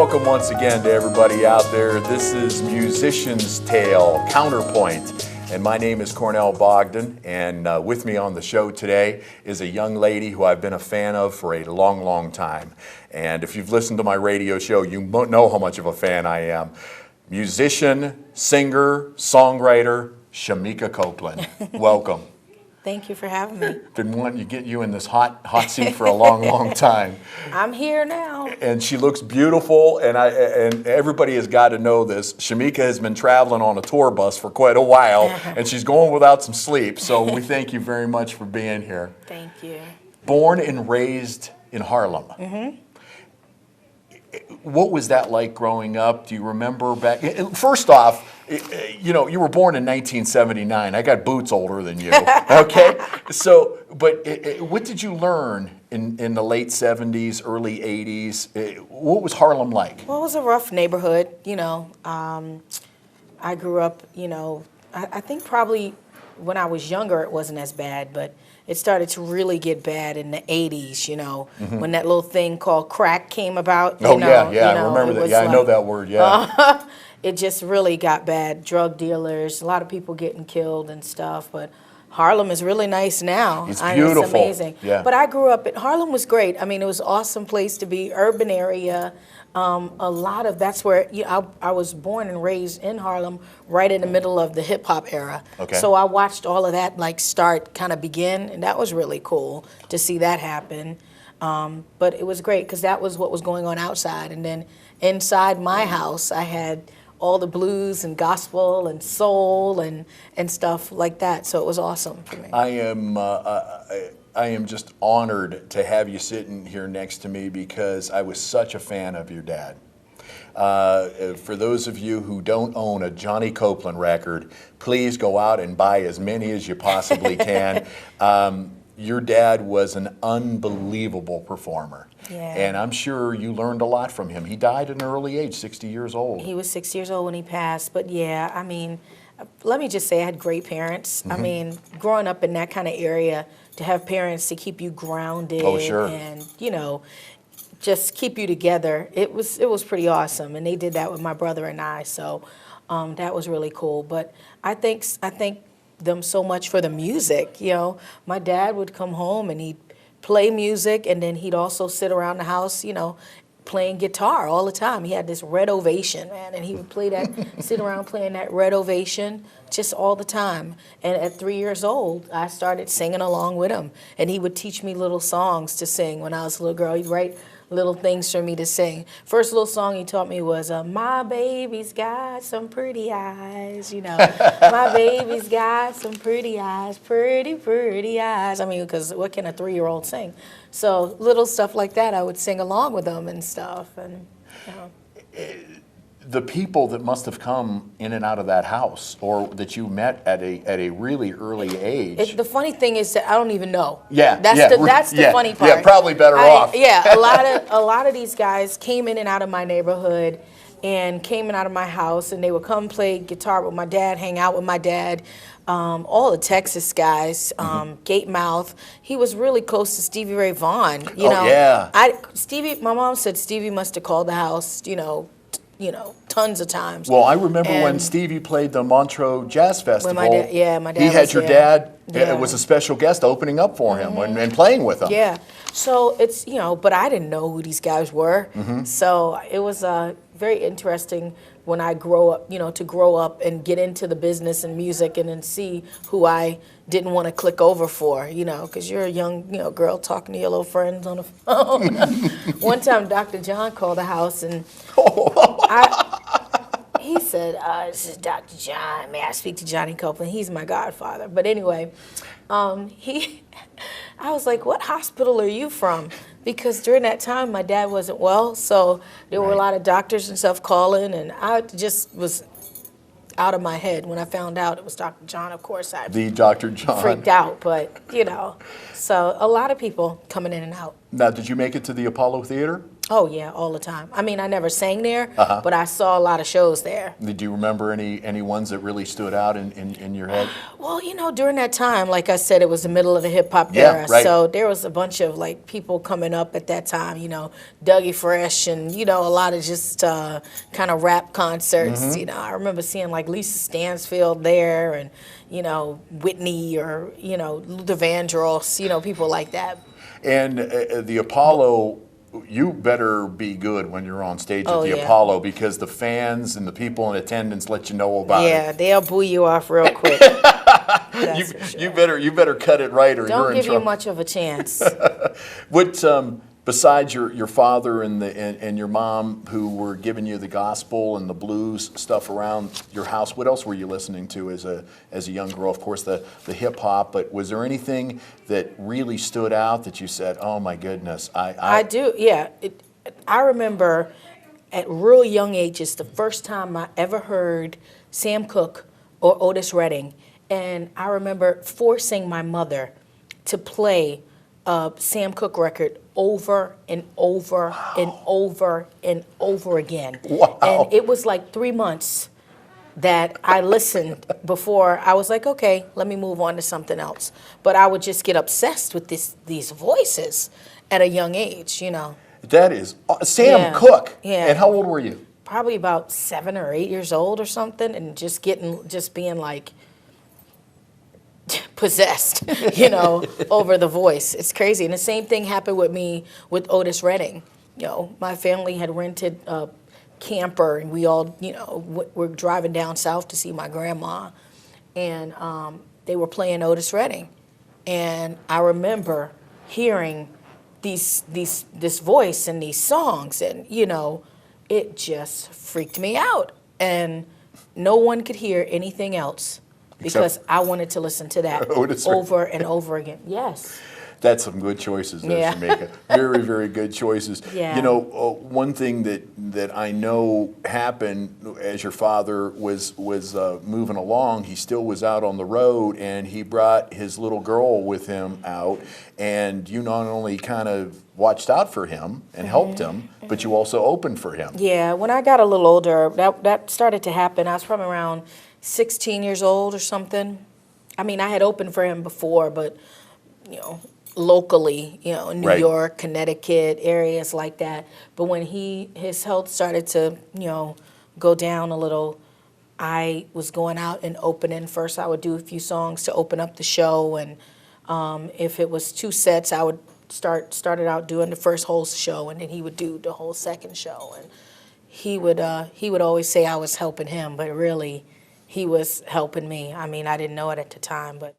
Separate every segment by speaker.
Speaker 1: Welcome once again to everybody out there. This is Musician's Tale, Counterpoint, and my name is Cornell Bogdan, and with me on the show today is a young lady who I've been a fan of for a long, long time. And if you've listened to my radio show, you know how much of a fan I am. Musician, singer, songwriter, Shemekia Copeland. Welcome.
Speaker 2: Thank you for having me.
Speaker 1: Been wanting to get you in this hot seat for a long, long time.
Speaker 2: I'm here now.
Speaker 1: And she looks beautiful, and everybody has got to know this. Shemekia has been traveling on a tour bus for quite a while, and she's going without some sleep. So we thank you very much for being here.
Speaker 2: Thank you.
Speaker 1: Born and raised in Harlem. Mm-hmm. What was that like growing up? Do you remember back? First off, you know, you were born in 1979. I got boots older than you. Okay, so but what did you learn in the late 70s, early 80s? What was Harlem like?
Speaker 2: Well, it was a rough neighborhood. You know, I grew up. You know, I think probably when I was younger it wasn't as bad, but it started to really get bad in the 80s, you know, when that little thing called crack came about.
Speaker 1: I remember that. Yeah, I know that word, yeah.
Speaker 2: It just really got bad. Drug dealers, a lot of people getting killed and stuff, but Harlem is really nice now.
Speaker 1: It's beautiful.
Speaker 2: It's amazing.
Speaker 1: Yeah.
Speaker 2: But I grew up, Harlem was great. I mean, it was an awesome place to be, urban area. That's where I was born and raised in Harlem, right in the middle of the hip hop era.
Speaker 1: Okay.
Speaker 2: So I watched all of that kind of begin, and that was really cool to see that happen. But it was great because that was what was going on outside, and then inside my house I had all the blues and gospel and soul and stuff like that. So it was awesome for me.
Speaker 1: I am just honored to have you sitting here next to me because I was such a fan of your dad. For those of you who don't own a Johnny Copeland record, please go out and buy as many as you possibly can. Your dad was an unbelievable performer.
Speaker 2: Yeah.
Speaker 1: And I'm sure you learned a lot from him. He died at an early age, 60 years old.
Speaker 2: He was 6 years old when he passed. But yeah, I mean, let me just say I had great parents. Mm-hmm. I mean, growing up in that kind of area, to have parents to keep you grounded and, you know, just keep you together, it was pretty awesome. And they did that with my brother and I, so that was really cool. But I thank them so much for the music. You know, my dad would come home and he'd play music, and then he'd also sit around the house, you know, playing guitar all the time. He had this Red Ovation, man, and he would play that, sit around playing that Red Ovation just all the time. And at 3 years old, I started singing along with him, and he would teach me little songs to sing when I was a little girl. He'd write little things for me to sing. First little song he taught me was, my baby's got some pretty eyes, you know. My baby's got some pretty eyes, pretty, pretty eyes. I mean, because what can a 3-year-old sing? So little stuff like that, I would sing along with them and stuff. And, you know.
Speaker 1: The people that must have come in and out of that house, or that you met at a really early age.
Speaker 2: The funny thing is that I don't even know.
Speaker 1: Yeah,
Speaker 2: that's the funny part.
Speaker 1: Yeah, probably better off.
Speaker 2: Yeah, a lot of these guys came in and out of my neighborhood, and came in and out of my house, and they would come play guitar with my dad, hang out with my dad. All the Texas guys, Gatemouth. He was really close to Stevie Ray Vaughan. You know,
Speaker 1: yeah.
Speaker 2: My mom said Stevie must have called the house, you know, tons of times.
Speaker 1: Well, I remember when Stevie played the Montreux Jazz Festival.
Speaker 2: My dad
Speaker 1: he had your
Speaker 2: there.
Speaker 1: dad was a special guest opening up for him and playing with him.
Speaker 2: Yeah, so it's, you know, but I didn't know who these guys were. So it was very interesting when I grow up and get into the business and music, and then see who I didn't want to click over for, you know, because you're a young, you know, girl talking to your little friends on the phone. One time Dr. John called the house, and he said, this is Dr. John. May I speak to Johnny Copeland? He's my godfather. But anyway, I was like, what hospital are you from? Because during that time, my dad wasn't well, so there were a lot of doctors and stuff calling, and I just was out of my head when I found out it was Dr. John. Of course, I
Speaker 1: Dr. John
Speaker 2: freaked out, but, you know, so a lot of people coming in and out.
Speaker 1: Now, did you make it to the Apollo Theater?
Speaker 2: Oh yeah, all the time. I mean, I never sang there, but I saw a lot of shows there.
Speaker 1: Do you remember any ones that really stood out in your head?
Speaker 2: Well, during that time, like I said, it was the middle of the hip hop
Speaker 1: Yeah,
Speaker 2: era.
Speaker 1: right.
Speaker 2: So there was a bunch of like people coming up at that time, Dougie Fresh and, a lot of just kind of rap concerts. I remember seeing like Lisa Stansfield there and, Whitney or, Luther Vandross, people like that.
Speaker 1: And the Apollo, you better be good when you're on stage at the
Speaker 2: yeah.
Speaker 1: Apollo, because the fans and the people in attendance let you know about it.
Speaker 2: Yeah, they'll boo you off real quick.
Speaker 1: You better cut it right, or you're in trouble.
Speaker 2: Don't give you much of a chance.
Speaker 1: What besides your father and your mom, who were giving you the gospel and the blues stuff around your house, what else were you listening to as a young girl? Of course, the hip hop, but was there anything that really stood out that you said, "Oh my goodness"?
Speaker 2: I do, yeah. I remember at real young ages the first time I ever heard Sam Cooke or Otis Redding, and I remember forcing my mother to play a Sam Cooke record over and over and over and over again.
Speaker 1: Wow.
Speaker 2: And it was like 3 months that I listened before I was like, okay, let me move on to something else. But I would just get obsessed with these voices at a young age,
Speaker 1: That is Sam Cooke.
Speaker 2: Yeah.
Speaker 1: And how old were you?
Speaker 2: Probably about 7 or 8 years old or something, and just being like possessed, over the voice. It's crazy. And the same thing happened with me with Otis Redding. My family had rented a camper, and we all, were driving down south to see my grandma, and they were playing Otis Redding. And I remember hearing this voice and these songs, and, it just freaked me out. And no one could hear anything else, because I wanted to listen to that over and over again. Yes.
Speaker 1: That's some good choices there,
Speaker 2: Yeah.
Speaker 1: Shemekia. Very, very good choices.
Speaker 2: Yeah.
Speaker 1: One thing that I know happened as your father was moving along, he still was out on the road, and he brought his little girl with him out, and you not only kind of watched out for him and helped him, but you also opened for him.
Speaker 2: Yeah, when I got a little older, that started to happen. I was probably around 16 years old or something. I mean, I had opened for him before, but, locally, New
Speaker 1: Right.
Speaker 2: York, Connecticut, areas like that. But when his health started to, go down a little, I was going out and opening. First, I would do a few songs to open up the show, and if it was 2 sets, I would started out doing the first whole show, and then he would do the whole second show. And he would always say I was helping him, but really, he was helping me. I mean, I didn't know it at the time, but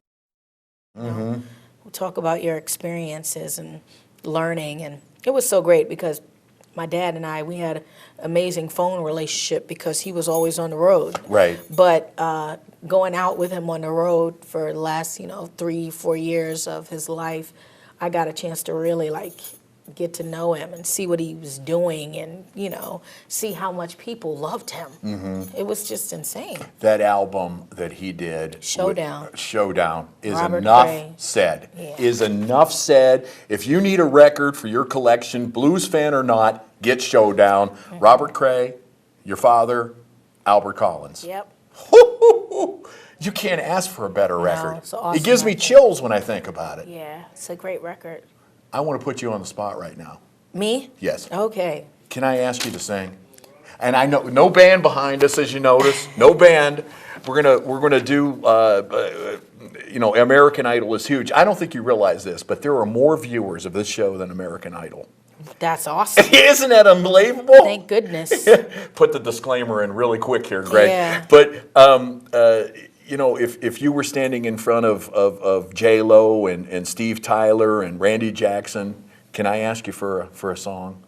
Speaker 2: we'll talk about your experiences and learning. And it was so great because my dad and we had an amazing phone relationship because he was always on the road.
Speaker 1: Right.
Speaker 2: But going out with him on the road for the last, 3-4 years of his life, I got a chance to really get to know him and see what he was doing, and see how much people loved him. It was just insane.
Speaker 1: That album that he did,
Speaker 2: Showdown
Speaker 1: is
Speaker 2: Robert
Speaker 1: enough
Speaker 2: Cray.
Speaker 1: said.
Speaker 2: Yeah.
Speaker 1: Is enough said. If you need a record for your collection, blues fan or not, get Showdown. Robert Cray, your father, Albert Collins.
Speaker 2: Yep.
Speaker 1: You can't ask for a better record.
Speaker 2: It's an awesome
Speaker 1: It gives me
Speaker 2: record.
Speaker 1: chills when I think about it.
Speaker 2: Yeah, it's a great record.
Speaker 1: I want to put you on the spot right now.
Speaker 2: Me?
Speaker 1: Yes.
Speaker 2: Okay.
Speaker 1: Can I ask you to sing? And I know no band behind us, as you notice. No band. We're gonna do. American Idol is huge. I don't think you realize this, but there are more viewers of this show than American Idol.
Speaker 2: That's awesome.
Speaker 1: Isn't that unbelievable?
Speaker 2: Thank goodness.
Speaker 1: Put the disclaimer in really quick here, Greg.
Speaker 2: Yeah.
Speaker 1: But if you were standing in front of J-Lo and Steve Tyler and Randy Jackson, can I ask you for a song?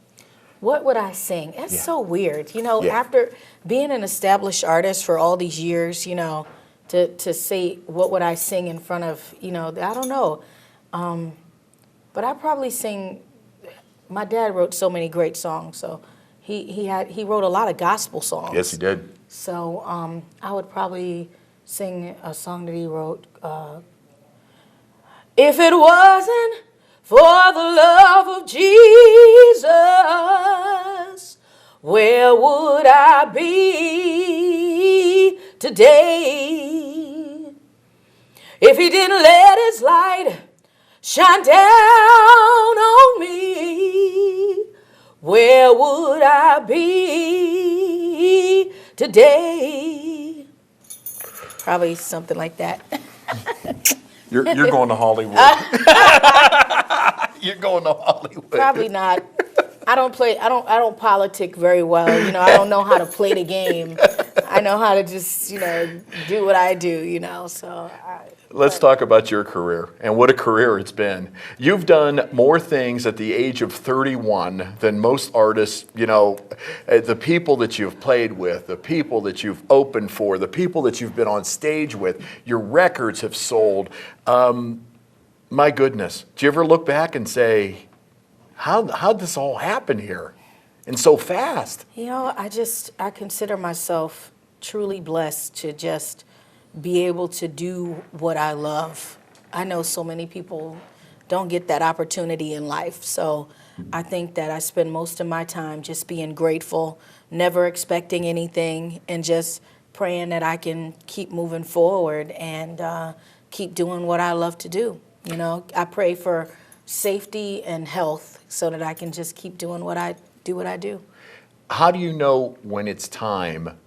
Speaker 2: What would I sing? That's so weird.
Speaker 1: Yeah.
Speaker 2: After being an established artist for all these years, to say what would I sing in front of, I don't know. But I probably sing. My dad wrote so many great songs, so he wrote a lot of gospel songs.
Speaker 1: Yes, he did.
Speaker 2: So I would probably sing a song that he wrote. If it wasn't for the love of Jesus, where would I be today if he didn't let his light shine down on me? Where would I be today? Probably something like that.
Speaker 1: You're going to Hollywood. You're going to Hollywood.
Speaker 2: Probably not. I don't politic very well. I don't know how to play the game. I know how to just, do what I do, so.
Speaker 1: Let's talk about your career and what a career it's been. You've done more things at the age of 31 than most artists, the people that you've played with, the people that you've opened for, the people that you've been on stage with, your records have sold. My goodness, do you ever look back and say, how'd this all happen here and so fast?
Speaker 2: I consider myself truly blessed to just be able to do what I love. I know so many people don't get that opportunity in life. So I think that I spend most of my time just being grateful, never expecting anything, and just praying that I can keep moving forward and keep doing what I love to do. I pray for safety and health so that I can just keep doing what I do.
Speaker 1: How do you know when it's time?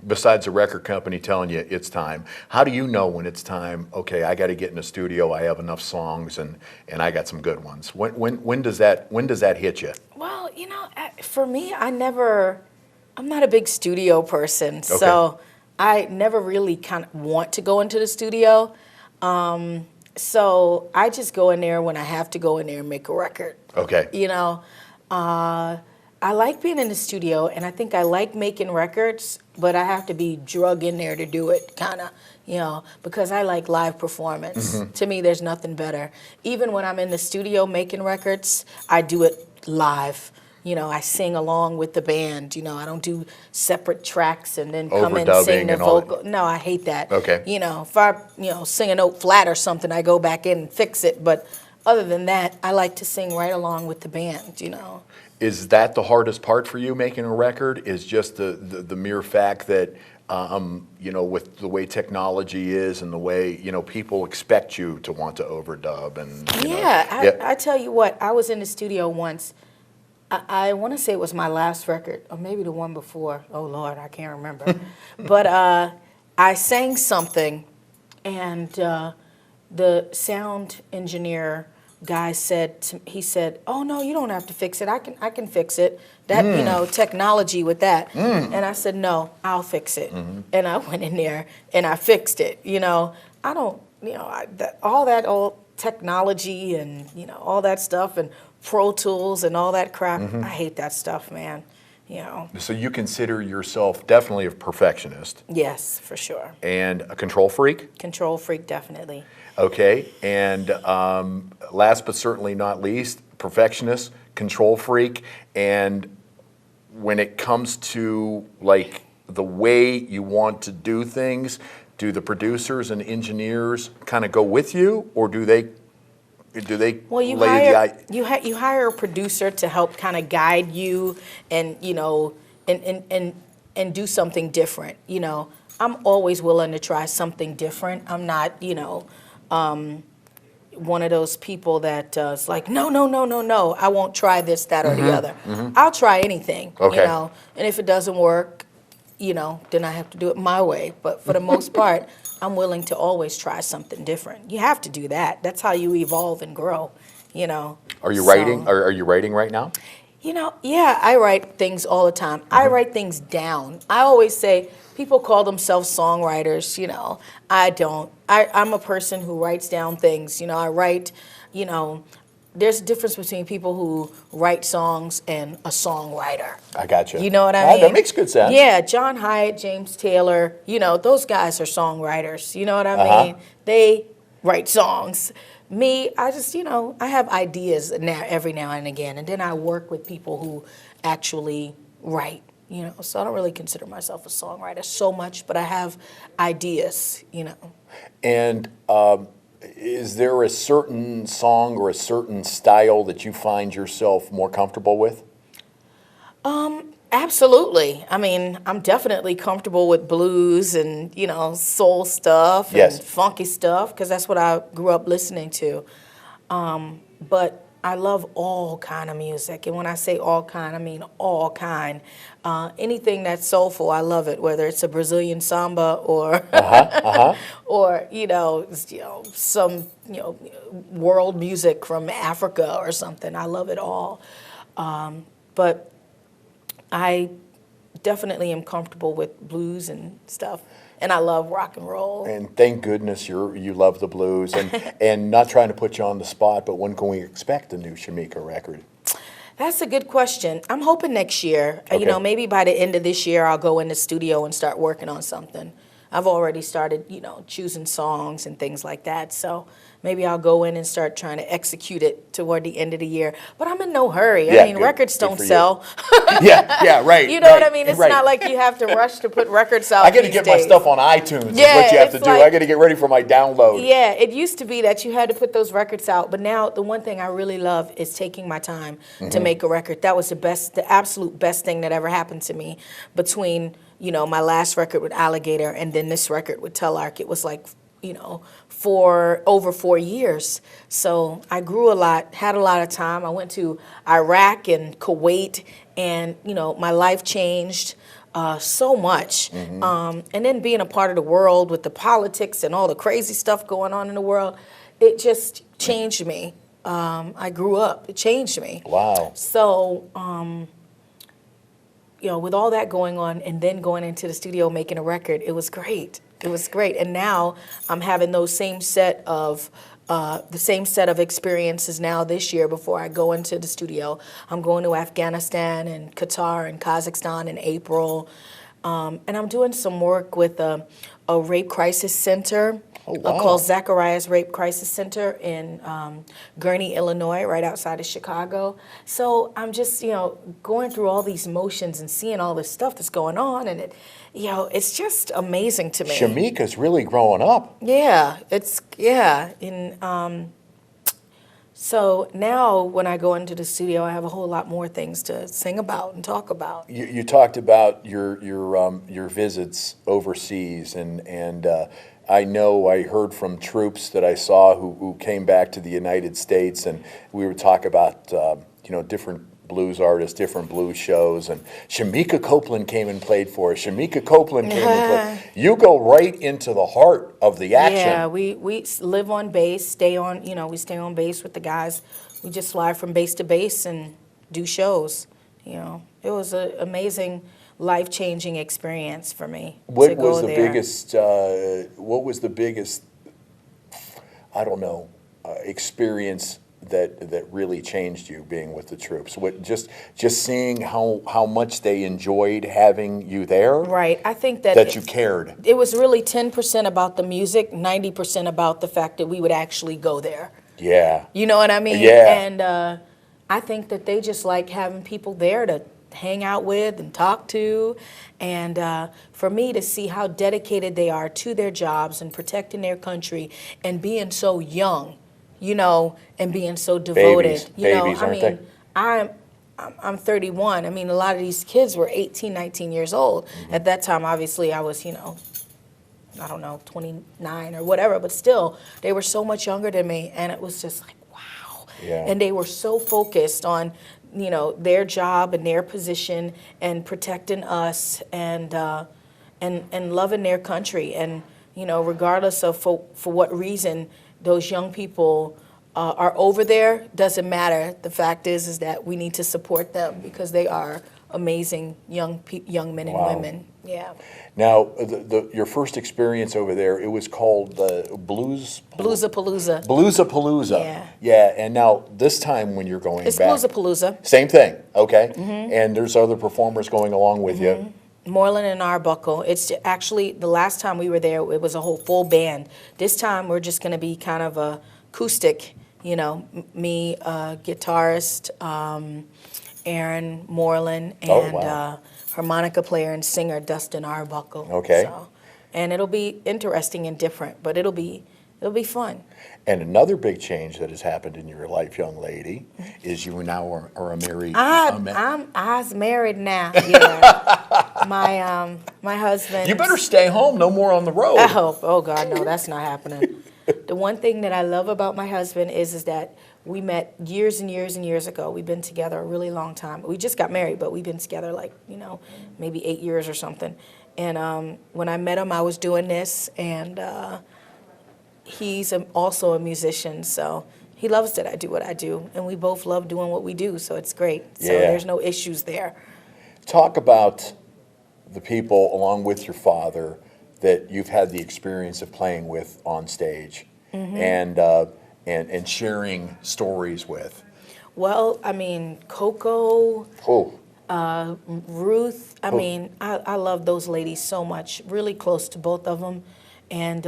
Speaker 1: Besides the record company telling you it's time, how do you know when it's time? Okay, I got to get in the studio. I have enough songs, and I got some good ones. When does that hit you?
Speaker 2: Well, for me, I'm not a big studio person,
Speaker 1: Okay.
Speaker 2: So I never really kind of want to go into the studio. So I just go in there when I have to go in there and make a record.
Speaker 1: Okay.
Speaker 2: I like being in the studio, and I think I like making records, but I have to be drug in there to do it, kind of, because I like live performance. Mm-hmm. To me, there's nothing better. Even when I'm in the studio making records, I do it live. I sing along with the band. I don't do separate tracks and then come and sing the vocal. No, I hate that.
Speaker 1: Okay.
Speaker 2: If I, sing a note flat or something, I go back in and fix it. But other than that, I like to sing right along with the band,
Speaker 1: Is that the hardest part for you making a record? Is just the mere fact that, with the way technology is and the way, people expect you to want to overdub and,
Speaker 2: I tell you what, I was in the studio once. I want to say it was my last record, or maybe the one before. Oh, Lord, I can't remember. But I sang something, and the sound engineer guy said, "Oh no, you don't have to fix it. I can fix it. That technology with that." And I said, "No, I'll fix it." Mm-hmm. And I went in there and I fixed it. I don't, all that old technology and all that stuff and Pro Tools and all that crap. Mm-hmm. I hate that stuff, man.
Speaker 1: So you consider yourself definitely a perfectionist.
Speaker 2: Yes, for sure.
Speaker 1: And a control freak?
Speaker 2: Control freak, definitely.
Speaker 1: Okay, and last but certainly not least, perfectionist, control freak, and when it comes to like the way you want to do things, do the producers and engineers kind of go with you, or do they?
Speaker 2: Well, you hire a producer to help kind of guide you, and and do something different. I'm always willing to try something different. I'm not one of those people that is like, no, I won't try this, that, or the other. Mm-hmm. I'll try anything,
Speaker 1: okay.
Speaker 2: And if it doesn't work, then I have to do it my way. But for the most part, I'm willing to always try something different. You have to do that. That's how you evolve and grow,
Speaker 1: Are you writing? Are you writing right now?
Speaker 2: Yeah, I write things all the time. Mm-hmm. I write things down. I always say, people call themselves songwriters, I don't. I'm a person who writes down things. I write, there's a difference between people who write songs and a songwriter.
Speaker 1: I got you.
Speaker 2: You know what I mean?
Speaker 1: That makes good sense.
Speaker 2: Yeah, John Hyatt, James Taylor, those guys are songwriters. You know what I mean? They write songs. Me, I just, I have ideas every now and again, and then I work with people who actually write. So I don't really consider myself a songwriter so much, but I have ideas,
Speaker 1: And is there a certain song or a certain style that you find yourself more comfortable with?
Speaker 2: Absolutely. I mean, I'm definitely comfortable with blues and, soul stuff and funky stuff because that's what I grew up listening to. But I love all kind of music. And when I say all kind, I mean all kind. Anything that's soulful, I love it, whether it's a Brazilian samba or or, some, world music from Africa or something. I love it all. But I definitely am comfortable with blues and stuff, and I love rock and roll.
Speaker 1: And thank goodness you love the blues. And not trying to put you on the spot, but when can we expect a new Shemekia record?
Speaker 2: That's a good question. I'm hoping next year.
Speaker 1: Okay.
Speaker 2: Maybe by the end of this year, I'll go in the studio and start working on something. I've already started, choosing songs and things like that. So maybe I'll go in and start trying to execute it toward the end of the year. But I'm in no hurry.
Speaker 1: Yeah,
Speaker 2: I mean, records don't sell.
Speaker 1: yeah, right.
Speaker 2: You know what I mean? It's not like you have to rush to put records out.
Speaker 1: I got to get my stuff on iTunes. Is what you have to do. I got to get ready for my download.
Speaker 2: Yeah, it used to be that you had to put those records out, but now the one thing I really love is taking my time to make a record. That was the absolute best thing that ever happened to me between my last record with Alligator and then this record with Telarc. It was like, for over 4 years. So I grew a lot, had a lot of time. I went to Iraq and Kuwait, and, my life changed so much. And then being a part of the world with the politics and all the crazy stuff going on in the world, it just changed me. I grew up. It changed me.
Speaker 1: Wow.
Speaker 2: So, with all that going on and then going into the studio making a record, it was great. It was great. And now I'm having those same set of experiences now this year before I go into the studio. I'm going to Afghanistan and Qatar and Kazakhstan in April. And I'm doing some work with a rape crisis center called Zacharias Rape Crisis Center in Gurnee, Illinois, right outside of Chicago. So I'm just, going through all these motions and seeing all this stuff that's going on, and it's just amazing to me.
Speaker 1: Shemekia's really growing up.
Speaker 2: Yeah, so now when I go into the studio, I have a whole lot more things to sing about and talk about.
Speaker 1: You talked about your visits overseas, and I know I heard from troops that I saw who came back to the United States, and we would talk about different blues artists, different blues shows, and Shemekia Copeland came and played for us. Shemekia Copeland came and played. You go right into the heart of the action.
Speaker 2: Yeah, we live on base, we stay on base with the guys. We just fly from base to base and do shows. It was an amazing, life-changing experience for me.
Speaker 1: What was the biggest, experience that really changed you being with the troops? Just seeing how much they enjoyed having you there?
Speaker 2: Right. I think that
Speaker 1: you cared.
Speaker 2: It was really 10% about the music, 90% about the fact that we would actually go there.
Speaker 1: Yeah.
Speaker 2: You know what I mean?
Speaker 1: Yeah.
Speaker 2: And I think that they just like having people there to hang out with and talk to. And for me to see how dedicated they are to their jobs and protecting their country and being so young, and being so devoted.
Speaker 1: Babies, aren't they?
Speaker 2: I'm 31. I mean, a lot of these kids were 18, 19 years old. At that time, obviously, I was, 29 or whatever, but still, they were so much younger than me, and it was just like, wow.
Speaker 1: Yeah.
Speaker 2: And they were so focused on, their job and their position and protecting us and loving their country. And, regardless of for what reason those young people are over there, doesn't matter. The fact is that we need to support them because they are amazing young men and women. Yeah.
Speaker 1: Now, your first experience over there, it was called
Speaker 2: Palooza.
Speaker 1: Palooza.
Speaker 2: Yeah.
Speaker 1: Yeah, and now this time when you're going
Speaker 2: it's
Speaker 1: back.
Speaker 2: It's Palooza.
Speaker 1: Same thing, okay. And there's other performers going along with you.
Speaker 2: Moreland and Arbuckle. It's actually, the last time we were there, it was a whole full band. This time we're just going to be kind of acoustic, me, guitarist, Aaron Moreland, and harmonica player and singer Dustin Arbuckle.
Speaker 1: Okay.
Speaker 2: So, and it'll be interesting and different, but it'll be it'll be fun.
Speaker 1: And another big change that has happened in your life, young lady, is you now are a married.
Speaker 2: I'm married now. Yeah, my husband.
Speaker 1: You better stay home. No more on the road.
Speaker 2: I hope. Oh God, no, that's not happening. The one thing that I love about my husband is that we met years and years and years ago. We've been together a really long time. We just got married, but we've been together like, maybe 8 years or something. And when I met him, I was doing this, and he's also a musician, so he loves that I do what I do, and we both love doing what we do, so it's great. So there's no issues there.
Speaker 1: Talk about the people, along with your father, that you've had the experience of playing with on stage, and sharing stories with.
Speaker 2: Well, I mean, Coco, Ruth, I love those ladies so much, really close to both of them, and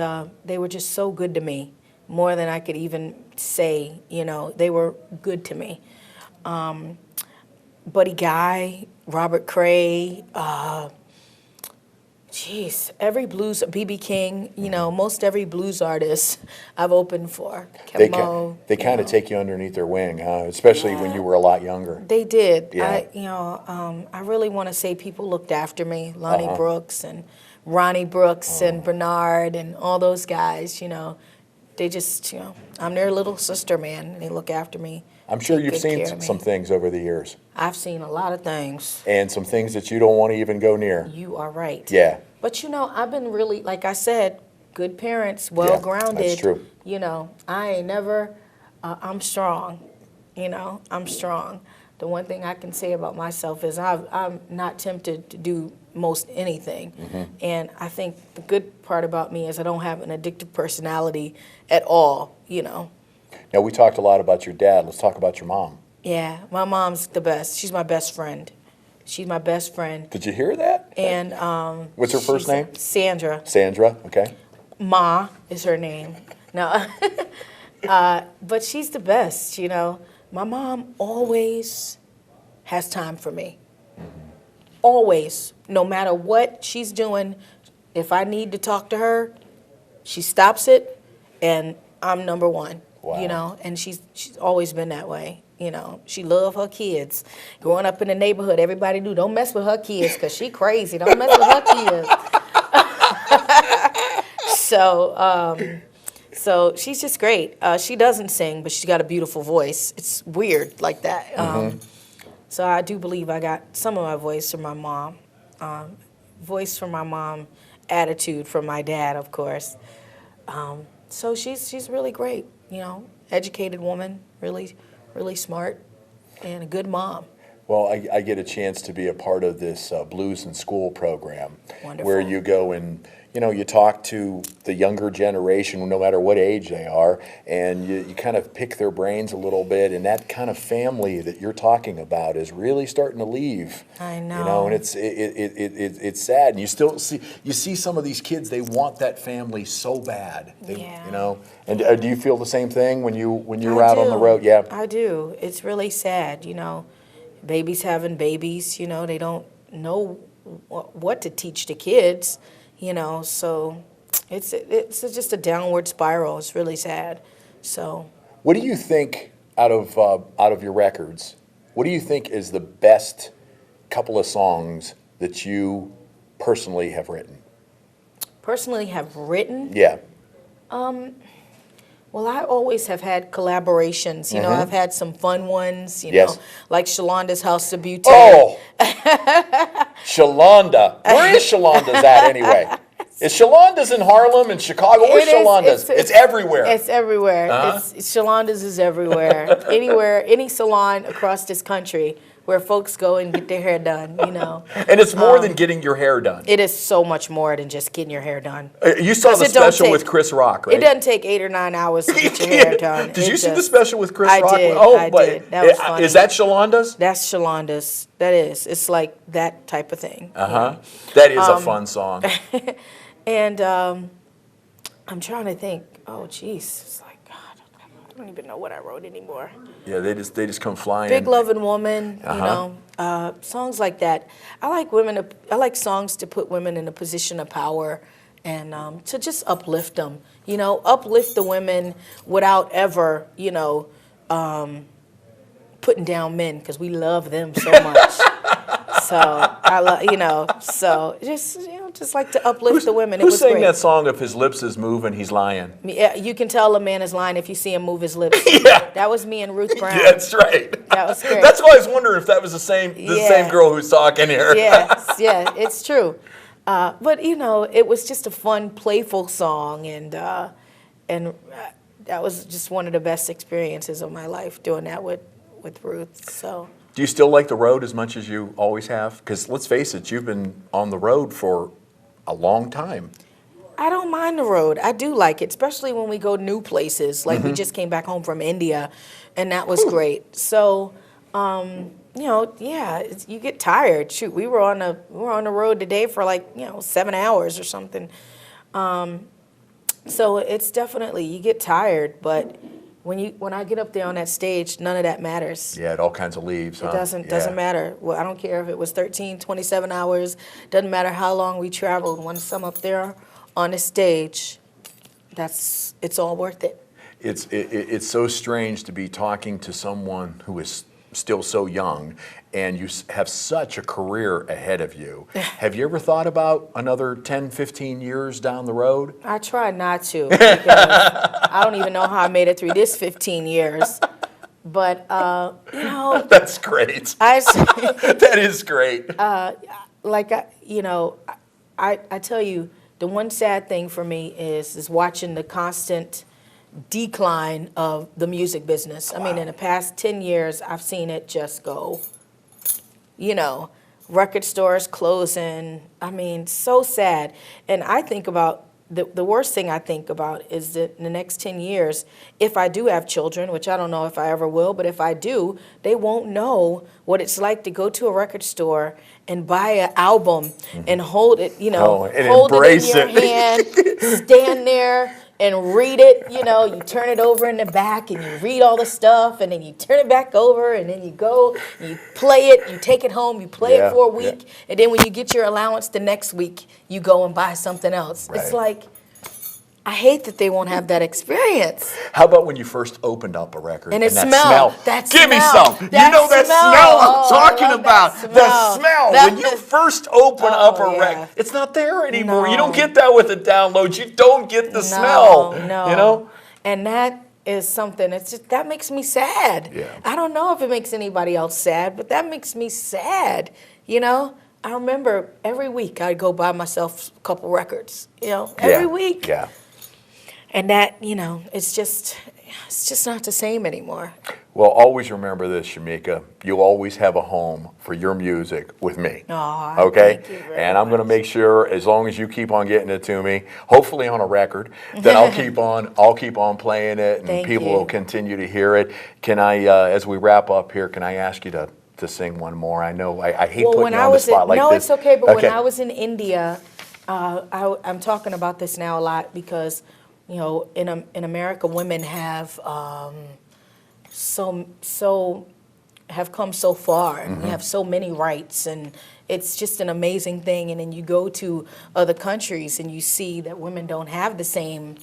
Speaker 2: they were just so good to me, more than I could even say, they were good to me. Buddy Guy, Robert Cray, every blues, B.B. King, most every blues artist I've opened for.
Speaker 1: They kind of take you underneath their wing, especially when you were a lot younger.
Speaker 2: They did.
Speaker 1: Yeah.
Speaker 2: I really want to say people looked after me. Lonnie Brooks and Ronnie Brooks and Bernard and all those guys, they just, I'm their little sister, man, and they look after me.
Speaker 1: I'm sure you've seen some things over the years.
Speaker 2: I've seen a lot of things.
Speaker 1: And some things that you don't want to even go near.
Speaker 2: You are right.
Speaker 1: Yeah.
Speaker 2: But I've been really, like I said, good parents, well-grounded.
Speaker 1: That's true.
Speaker 2: I ain't never, I'm strong. I'm strong. The one thing I can say about myself is I'm not tempted to do most anything. And I think the good part about me is I don't have an addictive personality at all,
Speaker 1: Now, we talked a lot about your dad. Let's talk about your mom.
Speaker 2: Yeah, my mom's the best. She's my best friend. She's my best friend.
Speaker 1: Did you hear that?
Speaker 2: And
Speaker 1: what's her first name?
Speaker 2: Sandra.
Speaker 1: Sandra, okay.
Speaker 2: Ma is her name. No, but she's the best, My mom always has time for me. Always. No matter what she's doing, if I need to talk to her, she stops it, and I'm number one.
Speaker 1: Wow.
Speaker 2: And she's always been that way. She love her kids. Growing up in the neighborhood, everybody knew, don't mess with her kids because she crazy. Don't mess with her kids. So she's just great. She doesn't sing, but she's got a beautiful voice. It's weird like that. So I do believe I got some of my voice from my mom. Voice from my mom, attitude from my dad, of course. So she's really great, educated woman, really smart, and a good mom.
Speaker 1: Well, I get a chance to be a part of this Blues in School program.
Speaker 2: Wonderful.
Speaker 1: Where you go and, you talk to the younger generation, no matter what age they are, and you kind of pick their brains a little bit, and that kind of family that you're talking about is really starting to leave.
Speaker 2: I know.
Speaker 1: And it's sad. And you still see some of these kids, they want that family so bad. And do you feel the same thing when you're out on the road? Yeah.
Speaker 2: I do. It's really sad, Babies having babies, they don't know what to teach the kids, so it's just a downward spiral. It's really sad. So,
Speaker 1: what do you think out of your records? What do you think is the best couple of songs that you personally have written?
Speaker 2: Personally, have written?
Speaker 1: Yeah.
Speaker 2: Well, I always have had collaborations. I've had some fun ones, like Shalonda's House of Beauty.
Speaker 1: Oh! Shalonda. Where is Shalonda's at anyway? Is Shalonda's in Harlem and Chicago? Where's Shalonda's? It's everywhere.
Speaker 2: It's everywhere. Shalonda's is everywhere. Anywhere, any salon across this country where folks go and get their hair done,
Speaker 1: And it's more than getting your hair done.
Speaker 2: It is so much more than just getting your hair done.
Speaker 1: You saw the special with Chris Rock, right?
Speaker 2: It doesn't take 8 or 9 hours to get your hair done.
Speaker 1: Did you see the special with Chris Rock?
Speaker 2: I did. That was funny.
Speaker 1: Is that Shalonda's?
Speaker 2: That's Shalonda's. That is. It's like that type of thing.
Speaker 1: That is a fun song.
Speaker 2: And I'm trying to think. Oh, geez. It's like, God, I don't even know what I wrote anymore.
Speaker 1: Yeah, they just come flying.
Speaker 2: Big Loving Woman, songs like that. I like songs to put women in a position of power and to just uplift them, uplift the women without ever, putting down men, because we love them so much. So I love, so just like to uplift the women.
Speaker 1: Who sang that song, "If his lips is moving, he's lying"?
Speaker 2: Yeah, you can tell a man is lying if you see him move his lips.
Speaker 1: Yeah,
Speaker 2: that was me and Ruth Brown.
Speaker 1: Yeah, that's right.
Speaker 2: That was great.
Speaker 1: That's why I was wondering if that was the same girl who's talking here.
Speaker 2: Yes, yeah, it's true. But it was just a fun, playful song, and that was just one of the best experiences of my life, doing that with Ruth. So.
Speaker 1: Do you still like the road as much as you always have? Because let's face it, you've been on the road for a long time.
Speaker 2: I don't mind the road. I do like it, especially when we go new places. Like we just came back home from India, and that was great. So, you get tired. Shoot, we were on the road today for 7 hours or something. So it's definitely, you get tired, but when I get up there on that stage, none of that matters.
Speaker 1: Yeah, it all kinds of leaves, huh?
Speaker 2: It doesn't matter. Well, I don't care if it was 13, 27 hours. Doesn't matter how long we traveled. Once I'm up there on the stage, it's all worth it.
Speaker 1: It's so strange to be talking to someone who is still so young, and you have such a career ahead of you. Have you ever thought about another 10, 15 years down the road?
Speaker 2: I try not to, because I don't even know how I made it through this 15 years. But,
Speaker 1: That's great. That is great.
Speaker 2: I tell you, the one sad thing for me is watching the constant decline of the music business. Wow. I mean, in the past 10 years, I've seen it just go, record stores closing. I mean, so sad. And I think about, the worst thing I think about is that in the next 10 years, if I do have children, which I don't know if I ever will, but if I do, they won't know what it's like to go to a record store and buy an album and hold it,
Speaker 1: and
Speaker 2: hold
Speaker 1: embrace
Speaker 2: it in your hand, stand there and read it. You turn it over in the back and you read all the stuff, and then you turn it back over, and then you go, and you play it, you take it home, you play it for a week, and then when you get your allowance the next week, you go and buy something else. Right. It's like, I hate that they won't have that experience.
Speaker 1: How about when you first opened up a record
Speaker 2: and
Speaker 1: that
Speaker 2: smell?
Speaker 1: Give me some. That smell I'm talking about. The smell. When you first open up a record, it's not there anymore. No. You don't get that with a download. You don't get the smell.
Speaker 2: No. And that is something. It's just, that makes me sad.
Speaker 1: Yeah.
Speaker 2: I don't know if it makes anybody else sad, but that makes me sad. I remember every week I'd go buy myself a couple records. Every week.
Speaker 1: Yeah.
Speaker 2: And that, it's just not the same anymore.
Speaker 1: Well, always remember this, Shemekia. You'll always have a home for your music with me.
Speaker 2: Oh,
Speaker 1: okay?
Speaker 2: Thank you very
Speaker 1: and I'm going to make sure, as long as you keep on getting it to me, hopefully on a record, that I'll keep on playing it, and people will continue to hear it. Can I, as we wrap up here, can I ask you to sing one more? I know I hate putting you on the spot like this.
Speaker 2: No, it's okay. But when I was in India, I'm talking about this now a lot because, in America, women have have come so far, and we have so many rights, and it's just an amazing thing. And then you go to other countries and you see that women don't have the same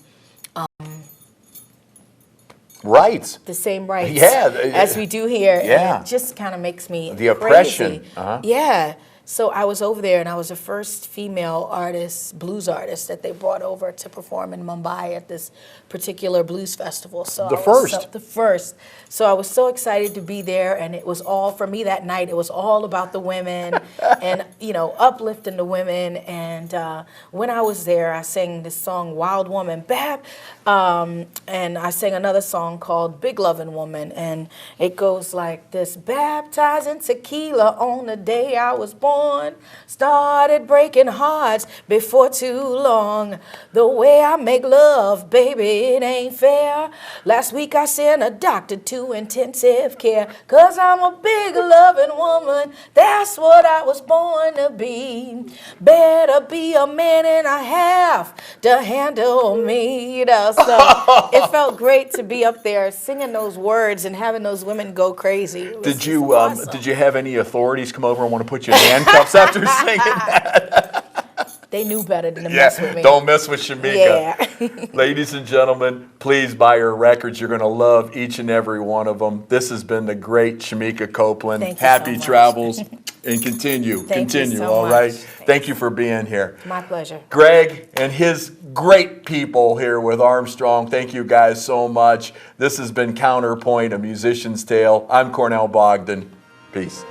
Speaker 1: rights.
Speaker 2: The same rights
Speaker 1: as
Speaker 2: we do here.
Speaker 1: Yeah.
Speaker 2: And it just kind of makes me
Speaker 1: the oppression.
Speaker 2: Crazy. Yeah. So I was over there, and I was the first female artist, blues artist, that they brought over to perform in Mumbai at this particular blues festival. So
Speaker 1: the first.
Speaker 2: So I was so excited to be there, and it was all, for me that night, it was all about the women and, uplifting the women. And when I was there, I sang this song, Wild Woman, and I sang another song called Big Lovin' Woman, and it goes like this: baptized in tequila on the day I was born. Started breaking hearts before too long. The way I make love, baby, it ain't fair. Last week I sent a doctor to intensive care, 'cause I'm a big loving woman. That's what I was born to be. Better be a man and a half to handle me. So it felt great to be up there singing those words and having those women go crazy.
Speaker 1: Did you have any authorities come over and want to put you in handcuffs after singing that?
Speaker 2: They knew better than to mess with me.
Speaker 1: Don't mess with Shemekia.
Speaker 2: Yeah.
Speaker 1: Ladies and gentlemen, please buy her records. You're going to love each and every one of them. This has been the great Shemekia Copeland.
Speaker 2: Thank you
Speaker 1: Happy
Speaker 2: so much.
Speaker 1: travels and continue.
Speaker 2: Thank you so
Speaker 1: all
Speaker 2: much.
Speaker 1: right? Thank you for being here.
Speaker 2: My pleasure.
Speaker 1: Greg and his great people here with Armstrong, thank you guys so much. This has been Counterpoint, a musician's tale. I'm Cornell Bogdan. Peace.